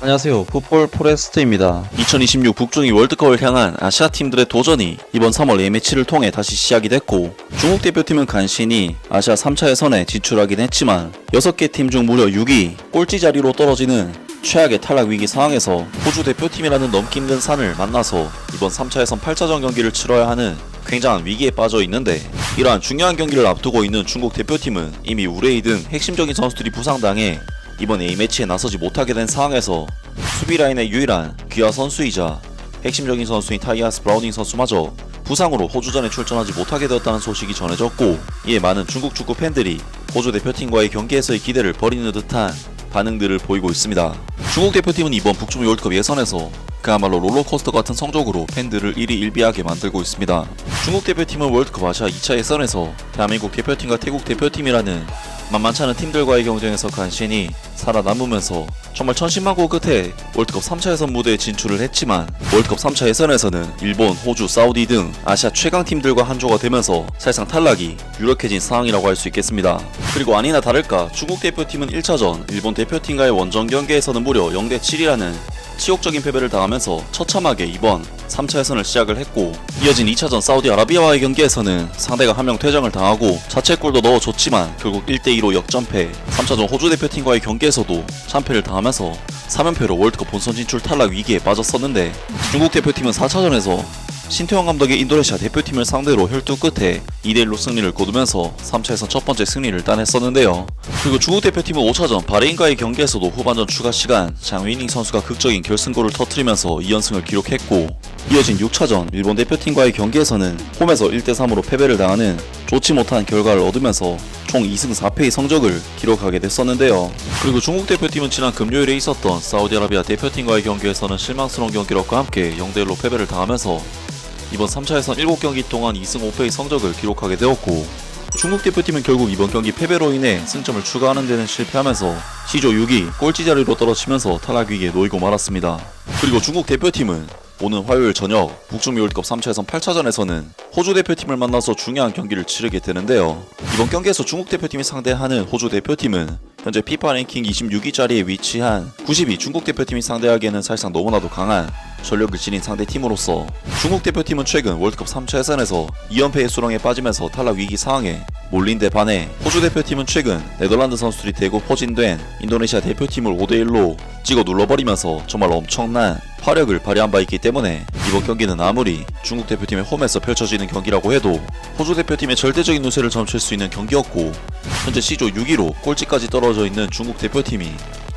안녕하세요. 풋볼 포레스트입니다. 2026 북중미 월드컵을 향한 아시아 팀들의 도전이 이번 3월 A매치를 통해 다시 시작이 됐고, 중국 대표팀은 간신히 아시아 3차 예선에 진출하긴 했지만 6개 팀 중 무려 6위 꼴찌 자리로 떨어지는 최악의 탈락 위기 상황에서 호주 대표팀이라는 넘기 힘든 산을 만나서 이번 3차 예선 8차전 경기를 치러야 하는 굉장한 위기에 빠져 있는데, 이러한 중요한 경기를 앞두고 있는 중국 대표팀은 이미 우레이 등 핵심적인 선수들이 부상당해 이번 A매치에 나서지 못하게 된 상황에서 수비 라인의 유일한 귀화 선수이자 핵심적인 선수인 타이아스 브라우닝 선수마저 부상으로 호주전에 출전하지 못하게 되었다는 소식이 전해졌고, 이에 많은 중국 축구 팬들이 호주 대표팀과의 경기에서의 기대를 버리는 듯한 반응들을 보이고 있습니다. 중국 대표팀은 이번 북중미 월드컵 예선에서 그야말로 롤러코스터 같은 성적으로 팬들을 일희일비하게 만들고 있습니다. 중국 대표팀은 월드컵 아시아 2차 예선에서 대한민국 대표팀과 태국 대표팀이라는 만만치 않은 팀들과의 경쟁에서 간신히 살아남으면서 정말 천신만고 끝에 월드컵 3차 예선 무대에 진출을 했지만, 월드컵 3차 예선에서는 일본, 호주, 사우디 등 아시아 최강 팀들과 한조가 되면서 사실상 탈락이 유력해진 상황이라고 할 수 있겠습니다. 그리고 아니나 다를까 중국 대표팀은 1차전 일본 대표팀과의 원정 경기에서는 무려 0대7이라는 치욕적인 패배를 당하면서 처참하게 이번 3차 예선을 시작을 했고, 이어진 2차전 사우디아라비아와의 경기에서는 상대가 한 명 퇴장을 당하고 자책골도 넣어줬지만 결국 1대2로 역전패, 3차전 호주 대표팀과의 경기에서도 참패를 당하면서 3연패로 월드컵 본선 진출 탈락 위기에 빠졌었는데, 중국 대표팀은 4차전에서 신태용 감독의 인도네시아 대표팀을 상대로 혈투 끝에 2대1로 승리를 거두면서 3차 예선 첫 번째 승리를 따냈었는데요. 그리고 중국 대표팀은 5차전 바레인과의 경기에서도 후반전 추가 시간 장위닝 선수가 극적인 결승골을 터뜨리면서 2연승을 기록했고, 이어진 6차전 일본 대표팀과의 경기에서는 홈에서 1대3으로 패배를 당하는 좋지 못한 결과를 얻으면서 총 2승 4패의 성적을 기록하게 됐었는데요. 그리고 중국 대표팀은 지난 금요일에 있었던 사우디아라비아 대표팀과의 경기에서는 실망스러운 경기력과 함께 0대1로 패배를 당하면서 이번 3차 예선 7경기 동안 2승 5패의 성적을 기록하게 되었고, 중국 대표팀은 결국 이번 경기 패배로 인해 승점을 추가하는 데는 실패하면서 C조 6위 꼴찌 자리로 떨어지면서 탈락 위기에 놓이고 말았습니다. 그리고 중국 대표팀은 오는 화요일 저녁 북중미 월드컵 3차 예선 8차전에서는 호주 대표팀을 만나서 중요한 경기를 치르게 되는데요. 이번 경기에서 중국 대표팀이 상대하는 호주 대표팀은 현재 피파 랭킹 26위 자리에 위치한 90위 중국 대표팀이 상대하기에는 사실상 너무나도 강한 전력을 지닌 상대팀으로서, 중국 대표팀은 최근 월드컵 3차 예선에서 2연패의 수렁에 빠지면서 탈락 위기 상황에 몰린 데 반해 호주 대표팀은 최근 네덜란드 선수들이 대거 포진된 인도네시아 대표팀을 5대1로 찍어 눌러버리면서 정말 엄청난 화력을 발휘한 바 있기 때문에 이번 경기는 아무리 중국 대표팀의 홈에서 펼쳐지는 경기라고 해도 호주 대표팀의 절대적인 우세를 점칠 수 있는 경기였고, 현재 C조 6위로 꼴찌까지 떨어져 있는 중국 대표팀이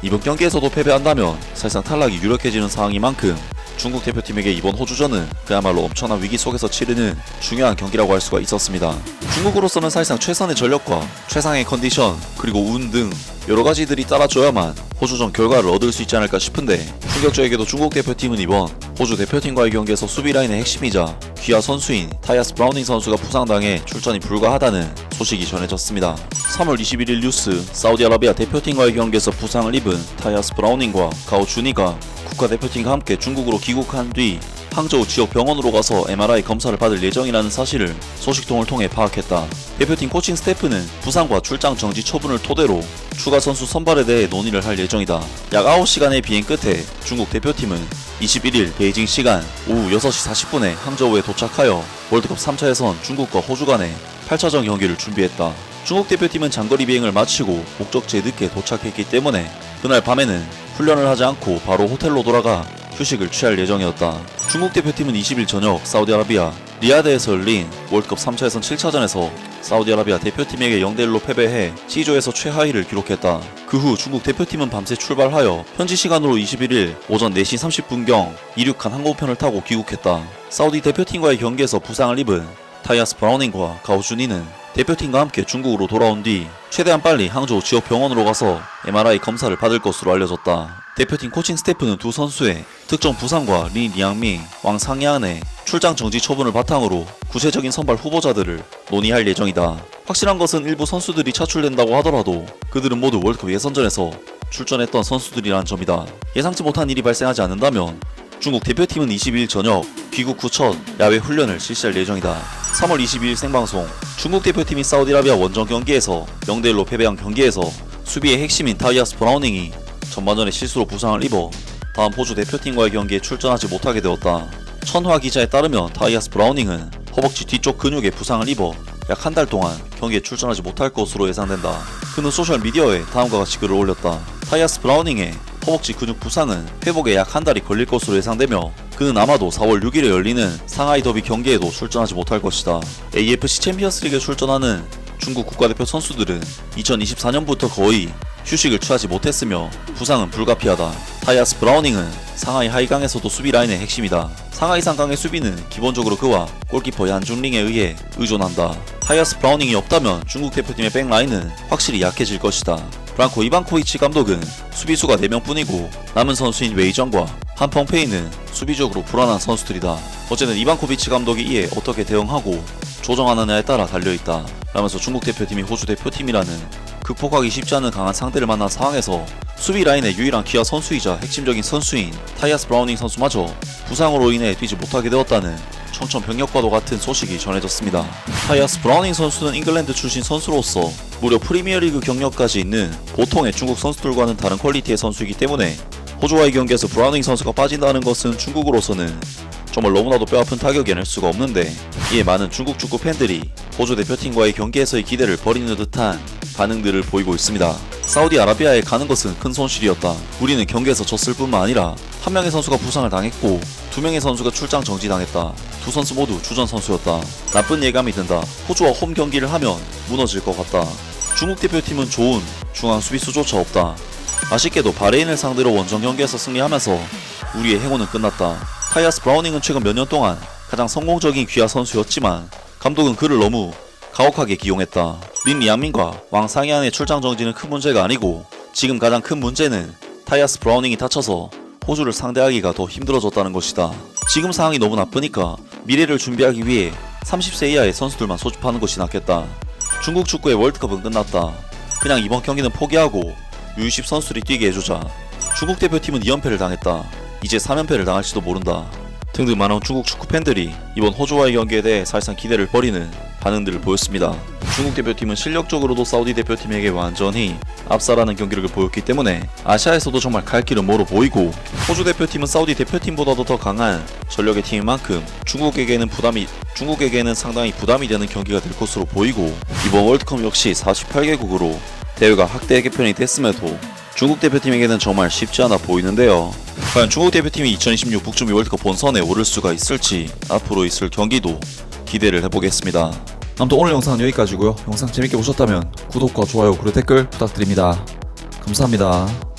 이번 경기에서도 패배한다면 사실상 탈락이 유력해지는 상황인 만큼 중국 대표팀에게 이번 호주전은 그야말로 엄청난 위기 속에서 치르는 중요한 경기라고 할 수가 있었습니다. 중국으로서는 사실상 최선의 전력과 최상의 컨디션 그리고 운 등 여러가지들이 따라줘야만 호주전 결과를 얻을 수 있지 않을까 싶은데, 충격적이게도 중국 대표팀은 이번 호주 대표팀과의 경기에서 수비 라인의 핵심이자 귀화 선수인 타이아스 브라우닝 선수가 부상당해 출전이 불가하다는 소식이 전해졌습니다. 3월 21일 뉴스, 사우디아라비아 대표팀과의 경기에서 부상을 입은 타이아스 브라우닝과 가오 주니가 국가대표팀과 함께 중국으로 귀국한 뒤 항저우 지역 병원으로 가서 MRI 검사를 받을 예정이라는 사실을 소식통을 통해 파악했다. 대표팀 코칭 스태프는 부상과 출장 정지 처분을 토대로 추가 선수 선발에 대해 논의를 할 예정이다. 약 9시간의 비행 끝에 중국 대표팀은 21일 베이징 시간 오후 6시 40분에 항저우에 도착하여 월드컵 3차 예선 중국과 호주 간의 8차전 경기를 준비했다. 중국 대표팀은 장거리 비행을 마치고 목적지에 늦게 도착했기 때문에 그날 밤에는 훈련을 하지 않고 바로 호텔로 돌아가 휴식을 취할 예정이었다. 중국 대표팀은 20일 저녁 사우디아라비아 리야드에서 열린 월드컵 3차 예선 7차전에서 사우디아라비아 대표팀에게 0대1로 패배해 C조에서 최하위를 기록했다. 그 후 중국 대표팀은 밤새 출발하여 현지 시간으로 21일 오전 4시 30분경 이륙한 항공편을 타고 귀국했다. 사우디 대표팀과의 경기에서 부상을 입은 타이아스 브라우닝과 가오준이는 대표팀과 함께 중국으로 돌아온 뒤 최대한 빨리 항저우 지역 병원으로 가서 MRI 검사를 받을 것으로 알려졌다. 대표팀 코칭 스태프는 두 선수의 특정 부상과 리 니앙밍, 왕 상야안의 출장 정지 처분을 바탕으로 구체적인 선발 후보자들을 논의할 예정이다. 확실한 것은 일부 선수들이 차출된다고 하더라도 그들은 모두 월드컵 예선전에서 출전했던 선수들이라는 점이다. 예상치 못한 일이 발생하지 않는다면 중국 대표팀은 22일 저녁 귀국 후 첫 야외 훈련을 실시할 예정이다. 3월 22일 생방송, 중국 대표팀이 사우디아라비아 원정 경기에서 0대1로 패배한 경기에서 수비의 핵심인 타이아스 브라우닝이 전반전에 실수로 부상을 입어 다음 호주 대표팀과의 경기에 출전하지 못하게 되었다. 천화 기자에 따르면 타이아스 브라우닝은 허벅지 뒤쪽 근육에 부상을 입어 약 한 달 동안 경기에 출전하지 못할 것으로 예상된다. 그는 소셜미디어에 다음과 같이 글을 올렸다. 타이아스 브라우닝의 허벅지 근육 부상은 회복에 약 한 달이 걸릴 것으로 예상되며 그는 아마도 4월 6일에 열리는 상하이 더비 경기에도 출전하지 못할 것이다. AFC 챔피언스리그에 출전하는 중국 국가대표 선수들은 2024년부터 거의 휴식을 취하지 못했으며 부상은 불가피하다. 타이아스 브라우닝은 상하이 하이강에서도 수비 라인의 핵심이다. 상하이 상강의 수비는 기본적으로 그와 골키퍼 얀준링에 의해 의존한다. 타이아스 브라우닝이 없다면 중국 대표팀의 백라인은 확실히 약해질 것이다. 브랑코 이반코비치 감독은 수비수가 4명뿐이고 남은 선수인 웨이정과 한펑페이는 수비적으로 불안한 선수들이다. 어제는 이반코비치 감독이 이에 어떻게 대응하고 조정하느냐에 따라 달려있다. 라면서 중국 대표팀이 호주 대표팀이라는 극복하기 쉽지 않은 강한 상대를 만난 상황에서 수비 라인의 유일한 기아 선수이자 핵심적인 선수인 타이아스 브라우닝 선수마저 부상으로 인해 뛰지 못하게 되었다는 청천벽력과도 같은 소식이 전해졌습니다. 타이아스 브라우닝 선수는 잉글랜드 출신 선수로서 무려 프리미어리그 경력까지 있는 보통의 중국 선수들과는 다른 퀄리티의 선수이기 때문에 호주와의 경기에서 브라우닝 선수가 빠진다는 것은 중국으로서는 정말 너무나도 뼈아픈 타격이 아닐 수가 없는데, 이에 많은 중국 축구 팬들이 호주 대표팀과의 경기에서의 기대를 버리는 듯한 반응들을 보이고 있습니다. 사우디아라비아에 가는 것은 큰 손실이었다. 우리는 경기에서 졌을 뿐만 아니라 한 명의 선수가 부상을 당했고 2명의 선수가 출장 정지당했다. 두 선수 모두 주전 선수였다. 나쁜 예감이 든다. 호주와 홈 경기를 하면 무너질 것 같다. 중국 대표팀은 좋은 중앙 수비수조차 없다. 아쉽게도 바레인을 상대로 원정 경기에서 승리하면서 우리의 행운은 끝났다. 타이아스 브라우닝은 최근 몇 년 동안 가장 성공적인 귀화 선수였지만 감독은 그를 너무 가혹하게 기용했다. 린 리양민과 왕 상이안의 출장 정지는 큰 문제가 아니고 지금 가장 큰 문제는 타이아스 브라우닝이 다쳐서 호주를 상대하기가 더 힘들어졌다는 것이다. 지금 상황이 너무 나쁘니까 미래를 준비하기 위해 30세 이하의 선수들만 소집하는 것이 낫겠다. 중국 축구의 월드컵은 끝났다. 그냥 이번 경기는 포기하고 U20 선수들이 뛰게 해주자. 중국 대표팀은 2연패를 당했다. 이제 3연패를 당할지도 모른다. 등등 많은 중국 축구 팬들이 이번 호주와의 경기에 대해 사실상 기대를 버리는 반응들을 보였습니다. 중국 대표팀은 실력적으로도 사우디 대표팀에게 완전히 압살하는 경기력을 보였기 때문에 아시아에서도 정말 갈 길은 멀어 보이고, 호주 대표팀은 사우디 대표팀보다도 더 강한 전력의 팀인 만큼 중국에게는 상당히 부담이 되는 경기가 될 것으로 보이고, 이번 월드컵 역시 48개국으로 대회가 확대 개편이 됐음에도 중국 대표팀에게는 정말 쉽지 않아 보이는데요. 과연 중국 대표팀이 2026 북중미 월드컵 본선에 오를 수가 있을지 앞으로 있을 경기도 기대를 해보겠습니다. 아무튼 오늘 영상은 여기까지고요. 영상 재밌게 보셨다면 구독과 좋아요 그리고 댓글 부탁드립니다. 감사합니다.